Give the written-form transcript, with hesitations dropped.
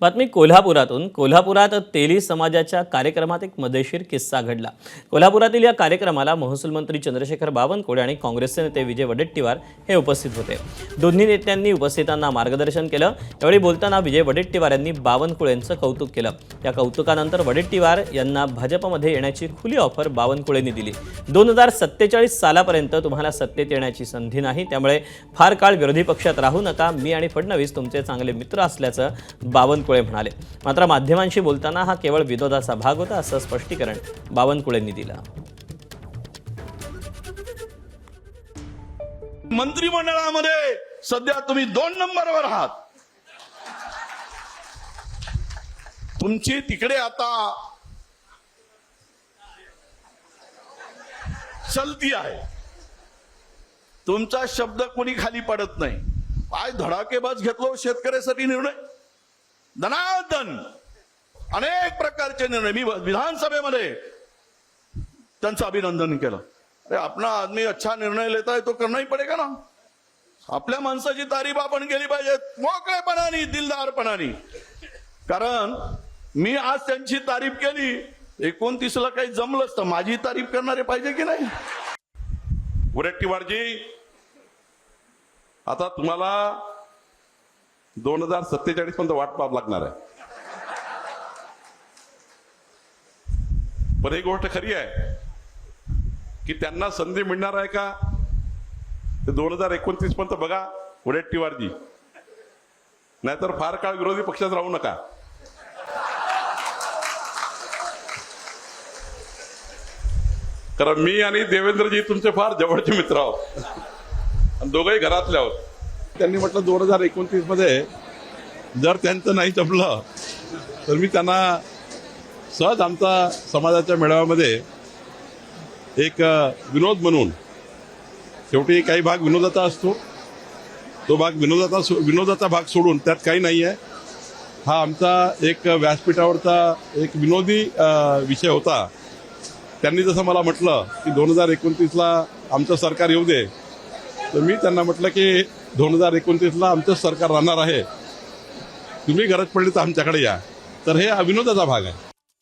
बातमी कोल्हापुरातून। कोल्हापुरात तेली समाजाच्या कार्यक्रमात एक मजेशीर किस्सा घडला। कोल्हापुरातील या कार्यक्रमाला महसूल मंत्री चंद्रशेखर बावनकुळे आणि काँग्रेसचे नेते विजय वडेट्टीवार हे उपस्थित होते। दोन्ही नेत्यांनी उपस्थितांना मार्गदर्शन केलं। यावेळी बोलताना विजय वडेट्टीवार यांनी बावनकुळेंचं कौतुक केलं। या कौतुकानंतर वडेट्टीवार यांना भाजपमध्ये येण्याची खुली ऑफर बावनकुळेंनी दिली। 2047 सालापर्यंत तुम्हाला सत्तेत येण्याची संधी नाही, त्यामुळे फार काळ विरोधी पक्षात राहू नका। मी आणि फडणवीस तुमचे चांगले मित्र असल्याचं बावनकुळे म्हणाले। मात्र माध्यमांशी बोलताना हा केवळ विनोदाचा भाग होता, असं स्पष्टीकरण बावनकुळेंनी दिलं। मंत्रिमंडळामध्ये सध्या तुम्ही 2 नंबरवर आहात। तुमची तिकडे आता चलती आहे, तुमचा शब्द कोणी खाली पडत नाही। काय धडाकेबाज घेतलो शेतकऱ्यासाठी निर्णय, दनादन अनेक प्रकारचे निर्णय। मी विधानसभेमध्ये त्यांचं अभिनंदन केलं। अरे अपना आदमी अच्छा निर्णय लेता है तो करना ही पडेगा ना। आपल्या माणसाची तारीफ आपण केली पाहिजे, मोकळेपणाने, दिलदारपणाने। कारण मी आज त्यांची तारीफ केली, 29ला काही जमलंच तर माझी तारीफ करणारे पाहिजे की नाही। वडेट्टीवारजी, आता तुम्हाला 2047 पर्यंत वाट पाहावी लागणार आहे। पण एक गोष्ट खरी आहे की त्यांना संधी मिळणार आहे का ते 2029 पर्यंत बघा वडेट्टीवारजी, नाहीतर फार काळ विरोधी पक्षात राहू नका। कारण मी आणि देवेंद्रजी तुमचे फार जवळचे मित्र आहोत आणि दोघंही घरातले आहोत। त्यांनी म्हटलं 2029 मध्ये जर त्यांचं नाही जमलं तर मी त्यांना सहज आमचा समाजाच्या मेळाव्यामध्ये एक विनोद म्हणून, शेवटी काही भाग विनोदाचा असतो, तो भाग विनोदाचा भाग सोडून त्यात काही नाही आहे। हा आमचा एक व्यासपीठावरचा एक विनोदी विषय होता। त्यांनी जसं मला म्हटलं की 2029ला आमचं सरकार येऊ दे, तर मी त्यांना म्हटलं की 2029ला आमचं सरकार राहणार आहे, तुम्ही गरज पडली तर आमच्याकडे या। तर हे विनोदाचा भाग आहे।